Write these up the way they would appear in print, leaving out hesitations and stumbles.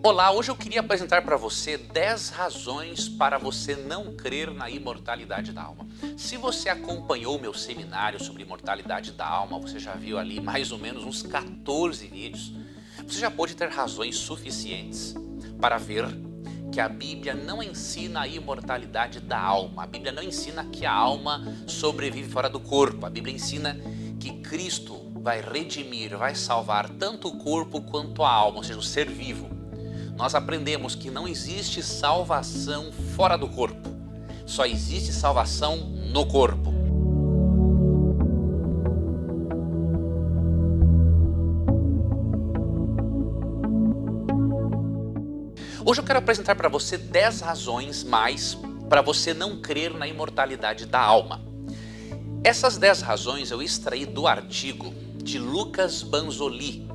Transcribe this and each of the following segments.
Olá, hoje eu queria apresentar para você 10 razões para você não crer na imortalidade da alma. Se você acompanhou meu seminário sobre imortalidade da alma, você já viu ali mais ou menos uns 14 vídeos, você já pode ter razões suficientes para ver que a Bíblia não ensina a imortalidade da alma. A Bíblia não ensina que a alma sobrevive fora do corpo. A Bíblia ensina que Cristo vai redimir, vai salvar tanto o corpo quanto a alma, ou seja, o ser vivo. Nós aprendemos que não existe salvação fora do corpo, só existe salvação no corpo. Hoje eu quero apresentar para você 10 razões mais para você não crer na imortalidade da alma. Essas 10 razões eu extraí do artigo de Lucas Banzoli,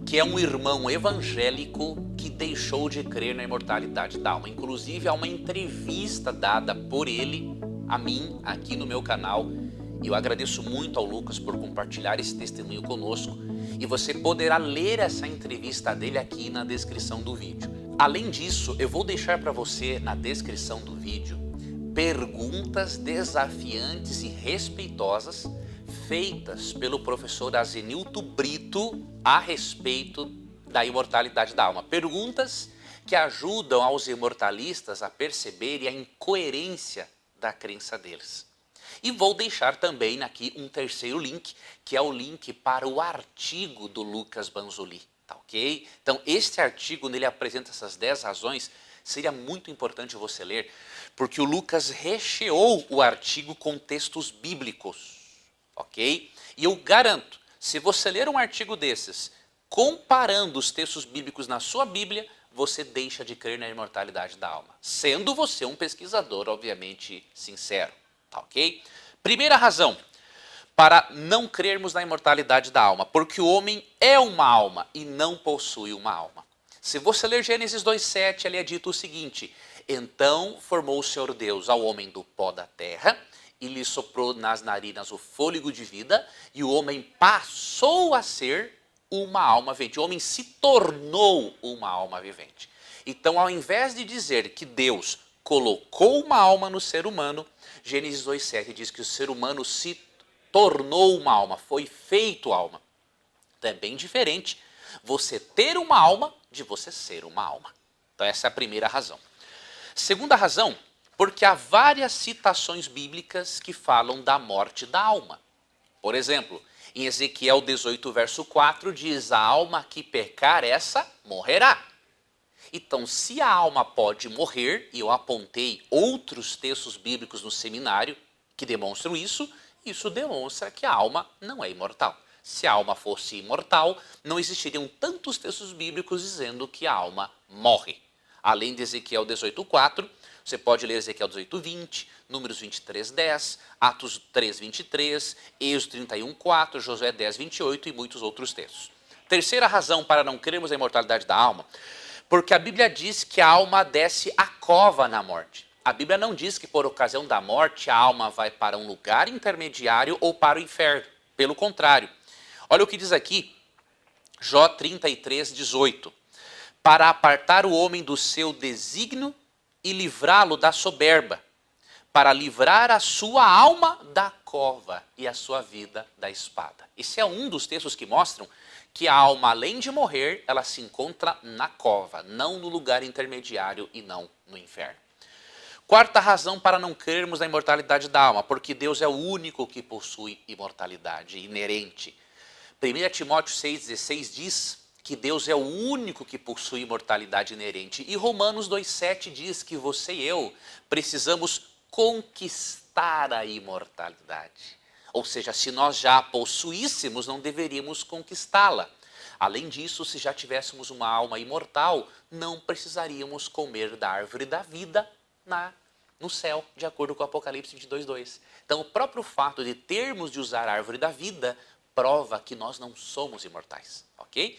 que é um irmão evangélico que deixou de crer na imortalidade da alma. Inclusive, há uma entrevista dada por ele a mim aqui no meu canal. E eu agradeço muito ao Lucas por compartilhar esse testemunho conosco. E você poderá ler essa entrevista dele aqui na descrição do vídeo. Além disso, eu vou deixar para você na descrição do vídeo perguntas desafiantes e respeitosas feitas pelo professor Azenilto Brito a respeito da imortalidade da alma. Perguntas que ajudam aos imortalistas a perceberem a incoerência da crença deles. E vou deixar também aqui um terceiro link, que é o link para o artigo do Lucas Banzoli, tá ok? Então este artigo, nele apresenta essas 10 razões, seria muito importante você ler, porque o Lucas recheou o artigo com textos bíblicos. Ok? E eu garanto, se você ler um artigo desses, comparando os textos bíblicos na sua Bíblia, você deixa de crer na imortalidade da alma. Sendo você um pesquisador, obviamente, sincero. Tá ok? Primeira razão para não crermos na imortalidade da alma, porque o homem é uma alma e não possui uma alma. Se você ler Gênesis 2,7, ali é dito o seguinte: então formou o Senhor Deus ao homem do pó da terra, e lhe soprou nas narinas o fôlego de vida, e o homem passou a ser uma alma vivente. O homem se tornou uma alma vivente. Então, ao invés de dizer que Deus colocou uma alma no ser humano, Gênesis 2,7 diz que o ser humano se tornou uma alma, foi feito alma. Então, é bem diferente você ter uma alma de você ser uma alma. Então, essa é a primeira razão. Segunda razão, porque há várias citações bíblicas que falam da morte da alma. Por exemplo, em Ezequiel 18, verso 4, diz: a alma que pecar, essa morrerá. Então, se a alma pode morrer, e eu apontei outros textos bíblicos no seminário que demonstram isso, isso demonstra que a alma não é imortal. Se a alma fosse imortal, não existiriam tantos textos bíblicos dizendo que a alma morre. Além de Ezequiel 18, 4, você pode ler Ezequiel 18, 20, Números 23, 10, Atos 3, 23, Êxodo 31, 4, Josué 10, 28 e muitos outros textos. Terceira razão para não crermos na imortalidade da alma, porque a Bíblia diz que a alma desce à cova na morte. A Bíblia não diz que por ocasião da morte a alma vai para um lugar intermediário ou para o inferno. Pelo contrário. Olha o que diz aqui, Jó 33, 18. Para apartar o homem do seu desígnio e livrá-lo da soberba, para livrar a sua alma da cova e a sua vida da espada. Esse é um dos textos que mostram que a alma, além de morrer, ela se encontra na cova, não no lugar intermediário e não no inferno. Quarta razão para não crermos na imortalidade da alma, porque Deus é o único que possui imortalidade inerente. 1 Timóteo 6,16 diz que Deus é o único que possui imortalidade inerente. E Romanos 2,7 diz que você e eu precisamos conquistar a imortalidade. Ou seja, se nós já a possuíssemos, não deveríamos conquistá-la. Além disso, se já tivéssemos uma alma imortal, não precisaríamos comer da árvore da vida no céu, de acordo com Apocalipse 22:2. Então, o próprio fato de termos de usar a árvore da vida prova que nós não somos imortais, ok?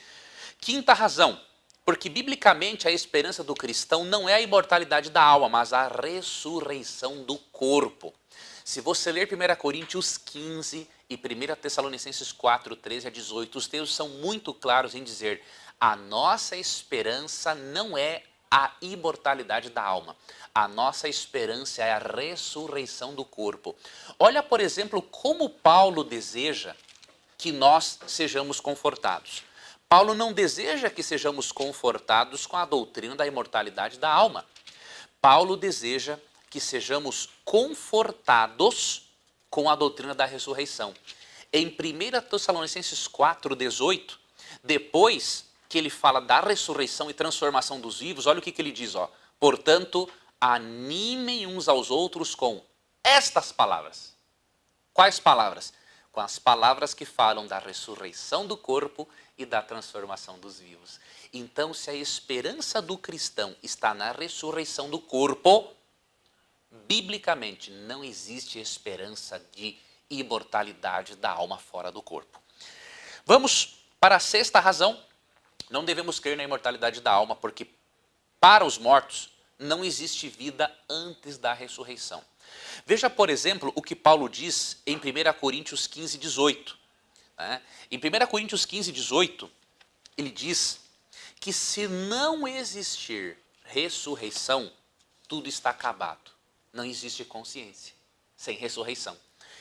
Quinta razão, porque biblicamente a esperança do cristão não é a imortalidade da alma, mas a ressurreição do corpo. Se você ler 1 Coríntios 15 e 1 Tessalonicenses 4, 13 a 18, os textos são muito claros em dizer: A nossa esperança não é a imortalidade da alma. A nossa esperança é a ressurreição do corpo. Olha, por exemplo, como Paulo deseja que nós sejamos confortados. Paulo não deseja que sejamos confortados com a doutrina da imortalidade da alma. Paulo deseja que sejamos confortados com a doutrina da ressurreição. Em 1 Tessalonicenses 4,18, depois que ele fala da ressurreição e transformação dos vivos, olha o que ele diz, ó. Portanto, animem uns aos outros com estas palavras. Quais palavras? Com as palavras que falam da ressurreição do corpo e da transformação dos vivos. Então, se a esperança do cristão está na ressurreição do corpo, biblicamente não existe esperança de imortalidade da alma fora do corpo. Vamos para a sexta razão. Não devemos crer na imortalidade da alma, porque para os mortos não existe vida antes da ressurreição. Veja, por exemplo, o que Paulo diz em 1 Coríntios 15, 18. Em 1 Coríntios 15, 18, ele diz que se não existir ressurreição, tudo está acabado. Não existe consciência sem ressurreição.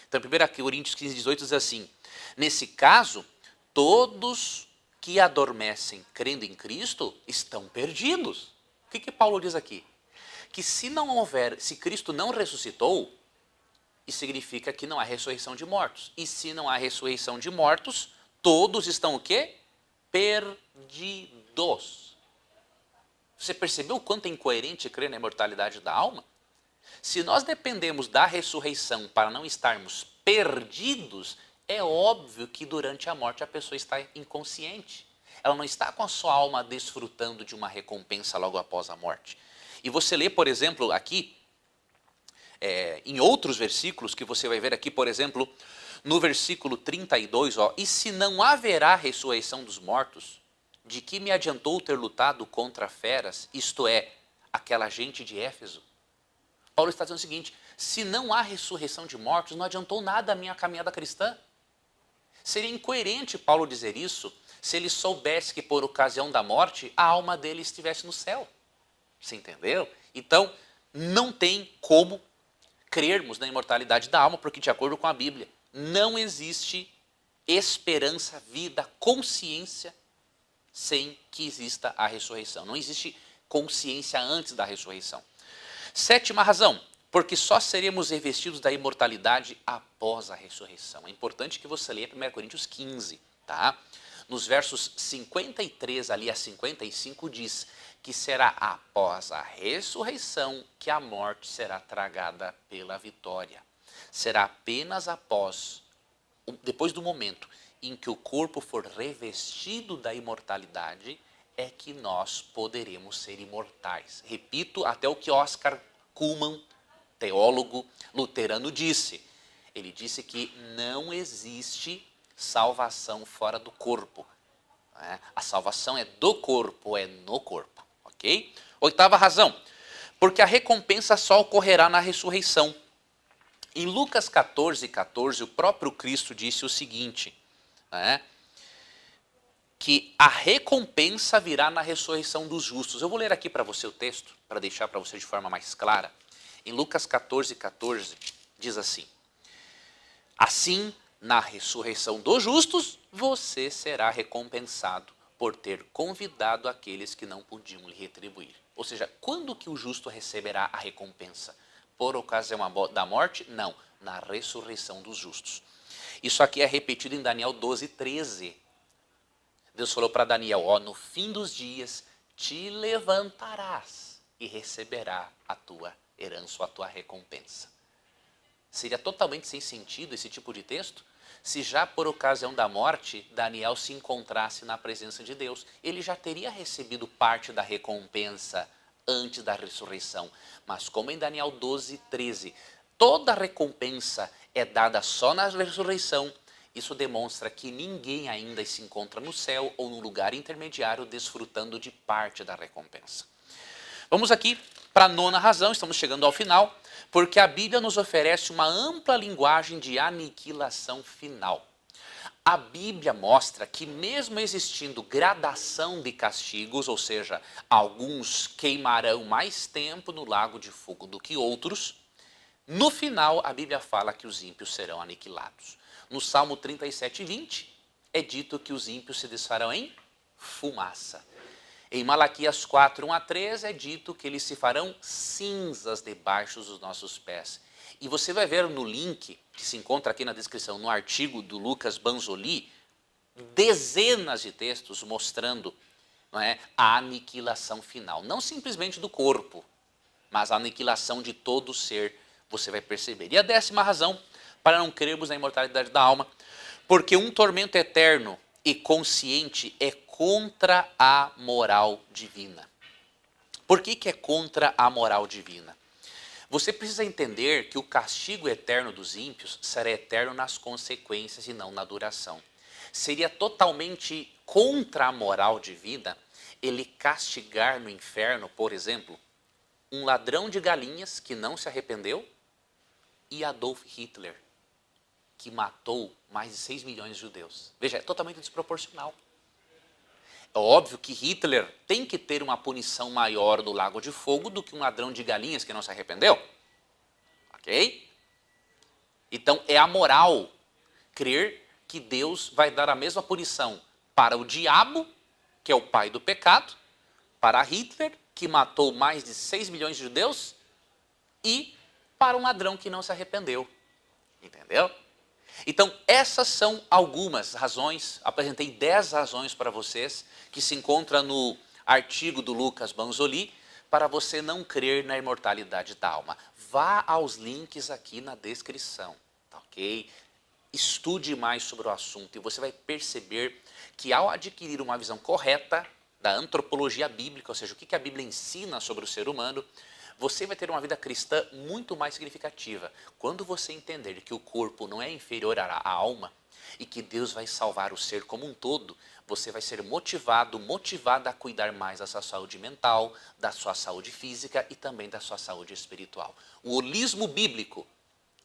Então, 1 Coríntios 15, 18 diz assim: nesse caso, todos que adormecem crendo em Cristo estão perdidos. O que Paulo diz aqui? Que se Cristo não ressuscitou, isso significa que não há ressurreição de mortos. E se não há ressurreição de mortos, todos estão o quê? Perdidos. Você percebeu o quanto é incoerente crer na imortalidade da alma? Se nós dependemos da ressurreição para não estarmos perdidos, é óbvio que durante a morte a pessoa está inconsciente. Ela não está com a sua alma desfrutando de uma recompensa logo após a morte. E você lê, por exemplo, aqui, em outros versículos, que você vai ver aqui, por exemplo, no versículo 32, ó, e se não haverá ressurreição dos mortos, de que me adiantou ter lutado contra feras, isto é, aquela gente de Éfeso? Paulo está dizendo o seguinte: se não há ressurreição de mortos, não adiantou nada a minha caminhada cristã. Seria incoerente Paulo dizer isso se ele soubesse que por ocasião da morte a alma dele estivesse no céu. Você entendeu? Então, não tem como crermos na imortalidade da alma, porque de acordo com a Bíblia, não existe esperança, vida, consciência sem que exista a ressurreição. Não existe consciência antes da ressurreição. Sétima razão, porque só seremos revestidos da imortalidade após a ressurreição. É importante que você leia 1 Coríntios 15, tá? Nos versos 53 ali a 55 diz que será após a ressurreição que a morte será tragada pela vitória. Será apenas depois do momento em que o corpo for revestido da imortalidade, é que nós poderemos ser imortais. Repito até o que Oscar Cullmann, teólogo luterano, disse. Ele disse que não existe salvação fora do corpo. A salvação é do corpo, é no corpo. Ok? Oitava razão, porque a recompensa só ocorrerá na ressurreição. Em Lucas 14, 14, o próprio Cristo disse o seguinte, que a recompensa virá na ressurreição dos justos. Eu vou ler aqui para você o texto, para deixar para você de forma mais clara. Em Lucas 14, 14, diz assim: assim, na ressurreição dos justos, você será recompensado por ter convidado aqueles que não podiam lhe retribuir. Ou seja, quando que o justo receberá a recompensa? Por ocasião da morte? Não, na ressurreição dos justos. Isso aqui é repetido em Daniel 12, 13. Deus falou para Daniel, no fim dos dias te levantarás e receberá a tua herança ou a tua recompensa. Seria totalmente sem sentido esse tipo de texto se já por ocasião da morte Daniel se encontrasse na presença de Deus. Ele já teria recebido parte da recompensa antes da ressurreição. Mas como em Daniel 12, 13, toda recompensa é dada só na ressurreição, isso demonstra que ninguém ainda se encontra no céu ou no lugar intermediário desfrutando de parte da recompensa. Vamos aqui para a nona razão, estamos chegando ao final, porque a Bíblia nos oferece uma ampla linguagem de aniquilação final. A Bíblia mostra que mesmo existindo gradação de castigos, ou seja, alguns queimarão mais tempo no lago de fogo do que outros, no final a Bíblia fala que os ímpios serão aniquilados. No Salmo 37:20 é dito que os ímpios se desfarão em fumaça. Em Malaquias 4:1-3 é dito que eles se farão cinzas debaixo dos nossos pés. E você vai ver no link, que se encontra aqui na descrição, no artigo do Lucas Banzoli, dezenas de textos mostrando, não é, a aniquilação final. Não simplesmente do corpo, mas a aniquilação de todo o ser, você vai perceber. E a 10ª razão para não crermos na imortalidade da alma, porque um tormento eterno e consciente é contra a moral divina. Por que é contra a moral divina? Você precisa entender que o castigo eterno dos ímpios será eterno nas consequências e não na duração. Seria totalmente contra a moral divina ele castigar no inferno, por exemplo, um ladrão de galinhas que não se arrependeu e Adolf Hitler, que matou mais de 6 milhões de judeus. Veja, é totalmente desproporcional. É óbvio que Hitler tem que ter uma punição maior no Lago de Fogo do que um ladrão de galinhas que não se arrependeu. Ok? Então é amoral crer que Deus vai dar a mesma punição para o diabo, que é o pai do pecado, para Hitler, que matou mais de 6 milhões de judeus, e para um ladrão que não se arrependeu. Entendeu? Então, essas são algumas razões, apresentei 10 razões para vocês, que se encontram no artigo do Lucas Banzoli, para você não crer na imortalidade da alma. Vá aos links aqui na descrição, tá ok? Estude mais sobre o assunto e você vai perceber que ao adquirir uma visão correta da antropologia bíblica, ou seja, o que a Bíblia ensina sobre o ser humano, você vai ter uma vida cristã muito mais significativa. Quando você entender que o corpo não é inferior à alma e que Deus vai salvar o ser como um todo, você vai ser motivada a cuidar mais da sua saúde mental, da sua saúde física e também da sua saúde espiritual. O holismo bíblico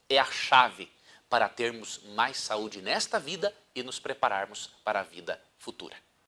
é a chave para termos mais saúde nesta vida e nos prepararmos para a vida futura.